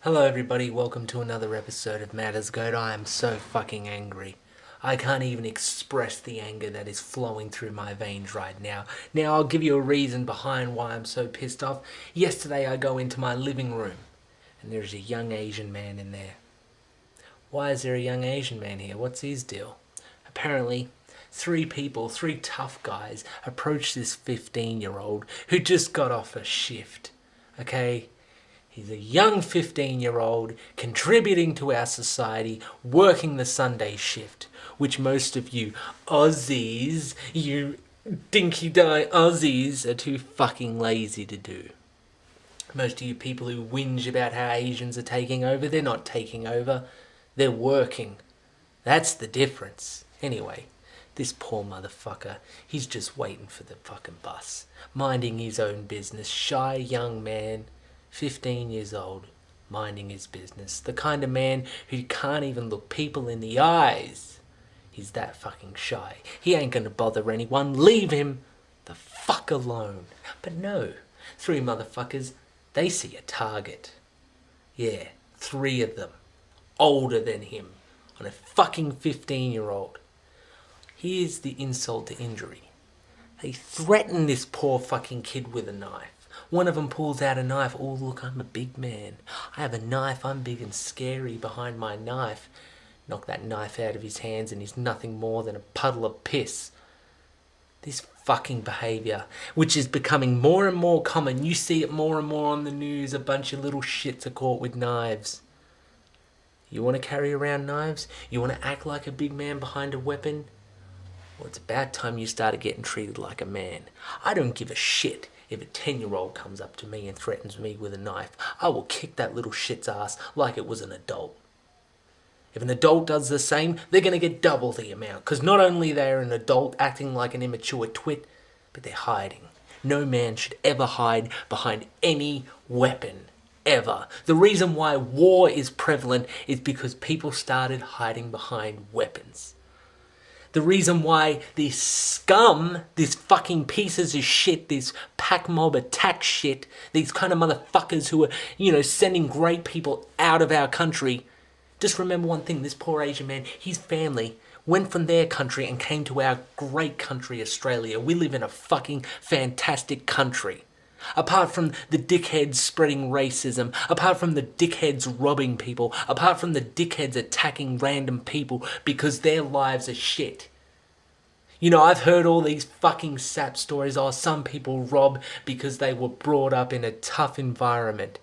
Hello everybody, welcome to another episode of Matters Goat. I am so fucking angry. I can't even express the anger that is flowing through my veins right now. Now I'll give you a reason behind why I'm so pissed off. Yesterday I go into my living room and there's a young Asian man in there. Why is there a young Asian man here? What's his deal? Apparently, three tough guys, approached this 15-year-old who just got off a shift. Okay? He's a young 15-year-old contributing to our society, working the Sunday shift, which most of you Aussies, you dinky-die Aussies, are too fucking lazy to do. Most of you people who whinge about how Asians are taking over, they're not taking over, they're working. That's the difference. Anyway, this poor motherfucker, he's just waiting for the fucking bus, minding his own business, shy young man, 15 years old, minding his business. The kind of man who can't even look people in the eyes. He's that fucking shy. He ain't gonna bother anyone. Leave him the fuck alone. But no, three motherfuckers, they see a target. Yeah, three of them. Older than him. On a fucking 15-year-old. Here's the insult to injury. They threaten this poor fucking kid with a knife. One of them pulls out a knife. Oh, look, I'm a big man. I have a knife. I'm big and scary behind my knife. Knock that knife out of his hands and he's nothing more than a puddle of piss. This fucking behaviour, which is becoming more and more common. You see it more and more on the news. A bunch of little shits are caught with knives. You want to carry around knives? You want to act like a big man behind a weapon? Well, it's about time you started getting treated like a man. I don't give a shit if a 10-year-old comes up to me and threatens me with a knife. I will kick that little shit's ass like it was an adult. If an adult does the same, they're going to get double the amount. Because not only they're an adult acting like an immature twit, but they're hiding. No man should ever hide behind any weapon. Ever. The reason why war is prevalent is because people started hiding behind weapons. The reason why this scum, these fucking pieces of shit, this pack mob attack shit, these kind of motherfuckers who are, sending great people out of our country. Just remember one thing, this poor Asian man, his family went from their country and came to our great country, Australia. We live in a fucking fantastic country. Apart from the dickheads spreading racism, apart from the dickheads robbing people, apart from the dickheads attacking random people because their lives are shit. I've heard all these fucking sap stories. Oh, some people rob because they were brought up in a tough environment.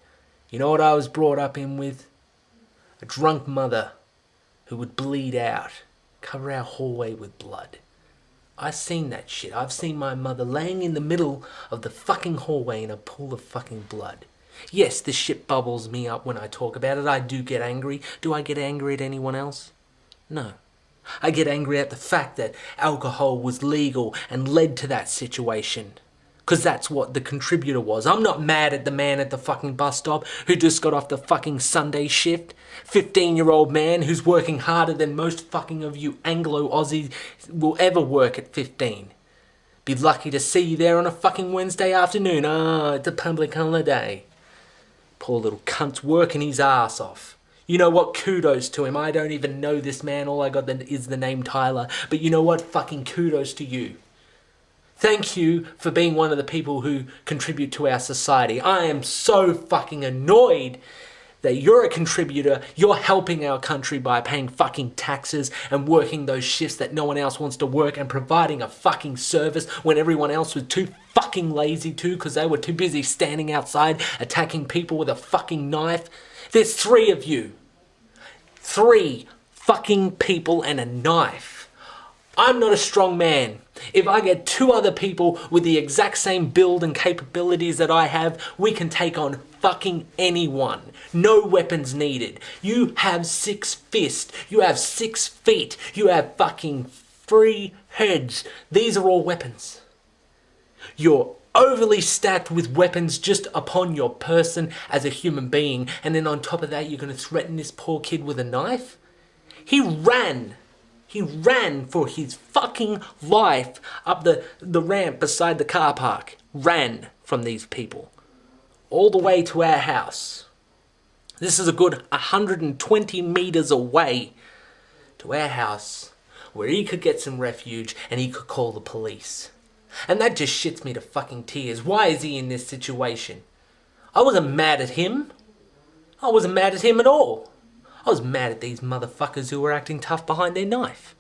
You know what I was brought up in with? A drunk mother who would bleed out, cover our hallway with blood. I've seen that shit. I've seen my mother laying in the middle of the fucking hallway in a pool of fucking blood. Yes, this shit bubbles me up when I talk about it. I do get angry. Do I get angry at anyone else? No. I get angry at the fact that alcohol was legal and led to that situation. Because that's what the contributor was. I'm not mad at the man at the fucking bus stop who just got off the fucking Sunday shift. 15-year-old man who's working harder than most fucking of you Anglo-Aussies will ever work at 15. Be lucky to see you there on a fucking Wednesday afternoon. It's a public holiday. Poor little cunt's working his ass off. You know what? Kudos to him. I don't even know this man. All I got is the name Tyler. But you know what? Fucking kudos to you. Thank you for being one of the people who contribute to our society. I am so fucking annoyed that you're a contributor, you're helping our country by paying fucking taxes and working those shifts that no one else wants to work and providing a fucking service when everyone else was too fucking lazy to because they were too busy standing outside attacking people with a fucking knife. There's three of you. Three fucking people and a knife. I'm not a strong man. If I get two other people with the exact same build and capabilities that I have, we can take on fucking anyone. No weapons needed. You have 6 fists. You have 6 feet. You have fucking 3 heads. These are all weapons. You're overly stacked with weapons just upon your person as a human being, and then on top of that, you're going to threaten this poor kid with a knife? He ran for his fucking life up the ramp beside the car park. Ran from these people. All the way to our house. This is a good 120 meters away to our house where he could get some refuge and he could call the police. And that just shits me to fucking tears. Why is he in this situation? I wasn't mad at him. I wasn't mad at him at all. I was mad at these motherfuckers who were acting tough behind their knife.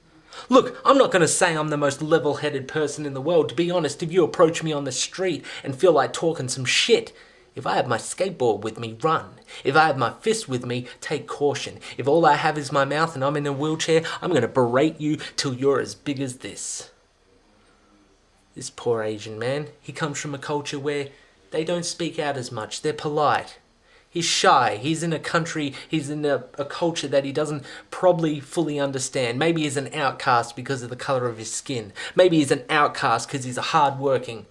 Look, I'm not going to say I'm the most level-headed person in the world. To be honest, if you approach me on the street and feel like talking some shit, if I have my skateboard with me, run. If I have my fist with me, take caution. If all I have is my mouth and I'm in a wheelchair, I'm going to berate you till you're as big as this. This poor Asian man, he comes from a culture where they don't speak out as much. They're polite. He's shy. He's in a country, he's in a culture that he doesn't probably fully understand. Maybe he's an outcast because of the colour of his skin. Maybe he's an outcast because he's a hard-working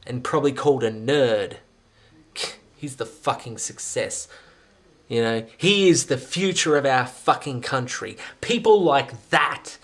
and probably called a nerd. He's the fucking success. You know, he is the future of our fucking country. People like that.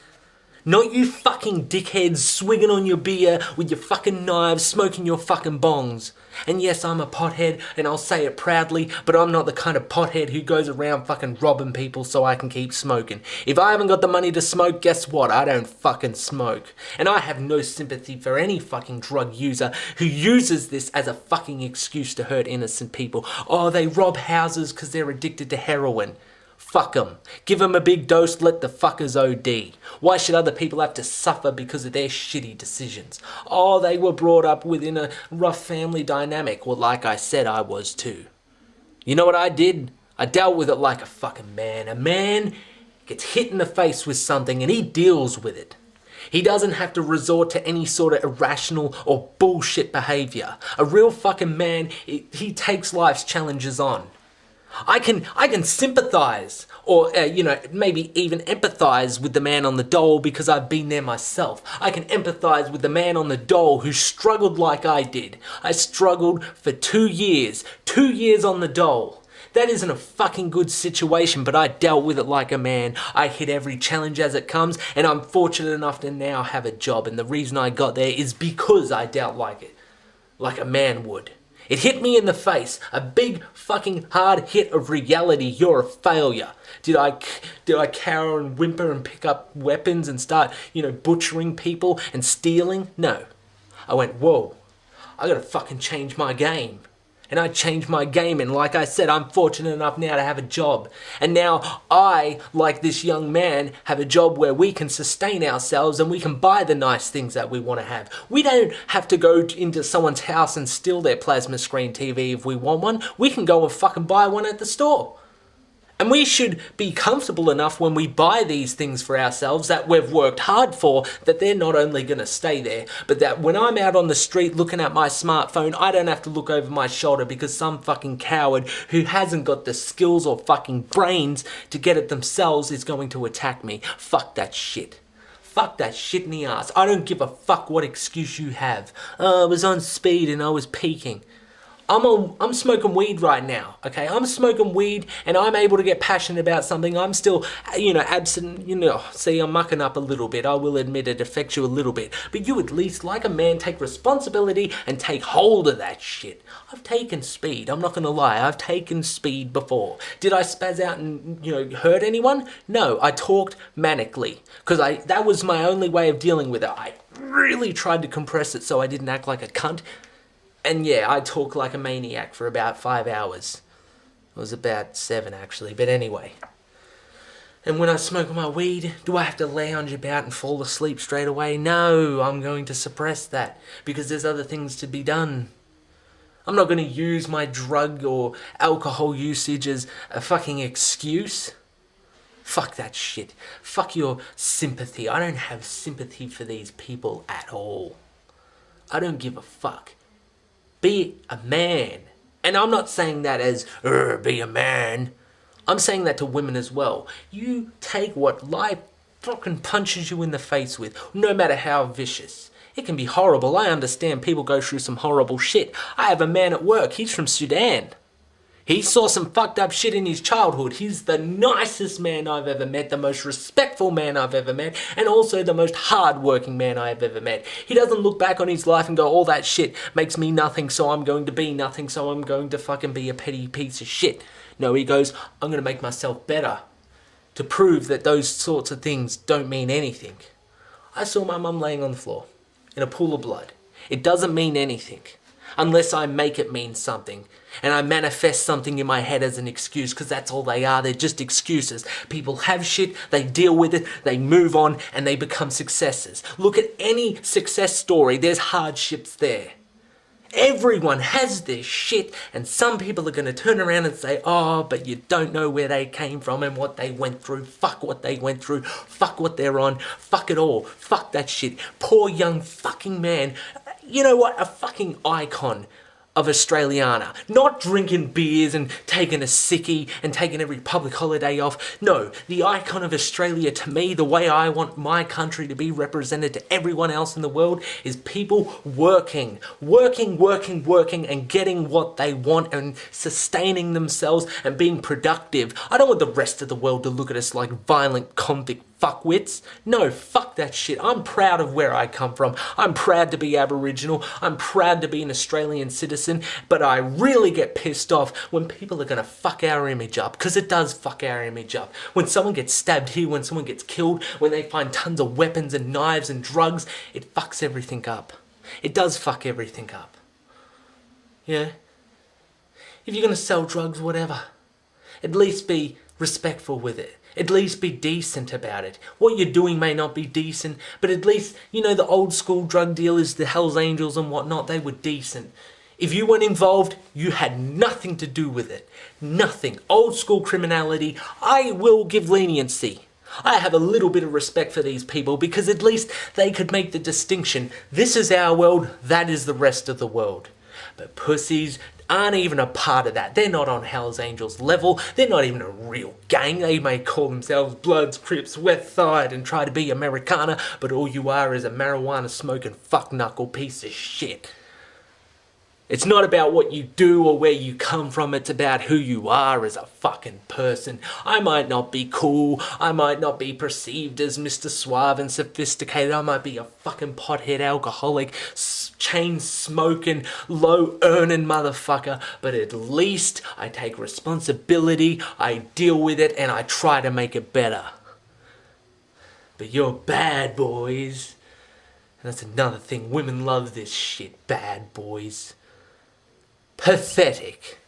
Not you fucking dickheads swigging on your beer with your fucking knives, smoking your fucking bongs. And yes, I'm a pothead, and I'll say it proudly, but I'm not the kind of pothead who goes around fucking robbing people so I can keep smoking. If I haven't got the money to smoke, guess what? I don't fucking smoke. And I have no sympathy for any fucking drug user who uses this as a fucking excuse to hurt innocent people. Oh, they rob houses because they're addicted to heroin. Fuck them. Give them a big dose, let the fuckers OD. Why should other people have to suffer because of their shitty decisions? Oh, they were brought up within a rough family dynamic. Well, like I said, I was too. You know what I did? I dealt with it like a fucking man. A man gets hit in the face with something and he deals with it. He doesn't have to resort to any sort of irrational or bullshit behaviour. A real fucking man, he takes life's challenges on. I can sympathise or, maybe even empathise with the man on the dole because I've been there myself. I can empathise with the man on the dole who struggled like I did. I struggled for 2 years. 2 years on the dole. That isn't a fucking good situation, but I dealt with it like a man. I hit every challenge as it comes, and I'm fortunate enough to now have a job. And the reason I got there is because I dealt like a man would. It hit me in the face. A big fucking hard hit of reality. You're a failure. Did I cower and whimper and pick up weapons and start, butchering people and stealing? No. I went, whoa, I gotta fucking change my game. And I changed my game, and like I said, I'm fortunate enough now to have a job. And now I, like this young man, have a job where we can sustain ourselves and we can buy the nice things that we want to have. We don't have to go into someone's house and steal their plasma screen TV if we want one. We can go and fucking buy one at the store. And we should be comfortable enough when we buy these things for ourselves that we've worked hard for, that they're not only going to stay there, but that when I'm out on the street looking at my smartphone, I don't have to look over my shoulder because some fucking coward who hasn't got the skills or fucking brains to get it themselves is going to attack me. Fuck that shit. Fuck that shit in the ass. I don't give a fuck what excuse you have. I was on speed and I was peaking. I'm smoking weed right now, okay? I'm smoking weed and I'm able to get passionate about something. I'm still, absent, see, I'm mucking up a little bit. I will admit it affects you a little bit. But you at least, like a man, take responsibility and take hold of that shit. I've taken speed. I'm not going to lie. I've taken speed before. Did I spaz out and, hurt anyone? No, I talked manically because that was my only way of dealing with it. I really tried to compress it so I didn't act like a cunt. And yeah, I talk like a maniac for about 5 hours. It was about 7 actually, but anyway. And when I smoke my weed, do I have to lounge about and fall asleep straight away? No, I'm going to suppress that because there's other things to be done. I'm not going to use my drug or alcohol usage as a fucking excuse. Fuck that shit. Fuck your sympathy. I don't have sympathy for these people at all. I don't give a fuck. Be a man. And I'm not saying that as, be a man. I'm saying that to women as well. You take what life fucking punches you in the face with, no matter how vicious. It can be horrible. I understand people go through some horrible shit. I have a man at work. He's from Sudan. He saw some fucked up shit in his childhood. He's the nicest man I've ever met, the most respectful man I've ever met, and also the most hard-working man I've ever met. He doesn't look back on his life and go, all that shit makes me nothing, so I'm going to be nothing, so I'm going to fucking be a petty piece of shit. No, he goes, I'm going to make myself better to prove that those sorts of things don't mean anything. I saw my mum laying on the floor in a pool of blood. It doesn't mean anything unless I make it mean something. And I manifest something in my head as an excuse, because that's all they are. They're just excuses. People have shit, they deal with it, they move on, and they become successes. Look at any success story, there's hardships there. Everyone has this shit, and some people are going to turn around and say, oh, but you don't know where they came from and what they went through. Fuck what they went through. Fuck what they're on. Fuck it all. Fuck that shit. Poor young fucking man. You know what? A fucking icon of Australiana. Not drinking beers and taking a sickie and taking every public holiday off. No, the icon of Australia to me, the way I want my country to be represented to everyone else in the world, is people working and getting what they want and sustaining themselves and being productive. I don't want the rest of the world to look at us like violent convict fuckwits. No, fuck that shit. I'm proud of where I come from. I'm proud to be Aboriginal. I'm proud to be an Australian citizen. But I really get pissed off when people are going to fuck our image up, because it does fuck our image up. When someone gets stabbed here, when someone gets killed, when they find tons of weapons and knives and drugs, it fucks everything up. It does fuck everything up. Yeah? If you're going to sell drugs, whatever, at least be respectful with it. At least be decent about it. What you're doing may not be decent, but at least, you know, the old school drug dealers, the Hells Angels and whatnot, they were decent. If you weren't involved, you had nothing to do with it. Nothing. Old school criminality, I will give leniency. I have a little bit of respect for these people, because at least they could make the distinction. This is our world, that is the rest of the world. But pussies aren't even a part of that. They're not on Hells Angels level. They're not even a real gang. They may call themselves Bloods, Crips, West Side and try to be Americana, but all you are is a marijuana smoking fuck knuckle piece of shit. It's not about what you do or where you come from, it's about who you are as a fucking person. I might not be cool, I might not be perceived as Mr. Suave and sophisticated, I might be a fucking pothead alcoholic, chain smoking, low earning motherfucker, but at least I take responsibility, I deal with it, and I try to make it better. But you're bad boys. And that's another thing, women love this shit, bad boys. Pathetic.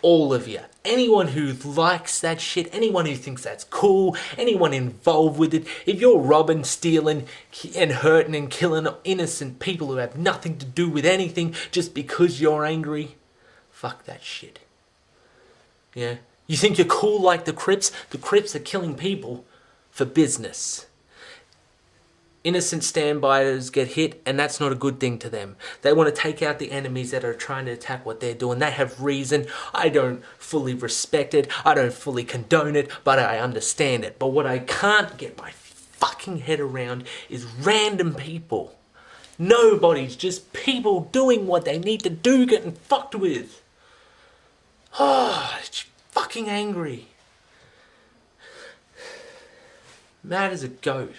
All of you. Anyone who likes that shit, anyone who thinks that's cool, anyone involved with it, if you're robbing, stealing, and hurting and killing innocent people who have nothing to do with anything just because you're angry, fuck that shit. Yeah? You think you're cool like the Crips? The Crips are killing people for business. Innocent standbys get hit, and that's not a good thing to them. They want to take out the enemies that are trying to attack what they're doing. They have reason. I don't fully respect it. I don't fully condone it, but I understand it. But what I can't get my fucking head around is random people. Nobody's, just people doing what they need to do, getting fucked with. Oh, it's fucking angry. Mad as a goat.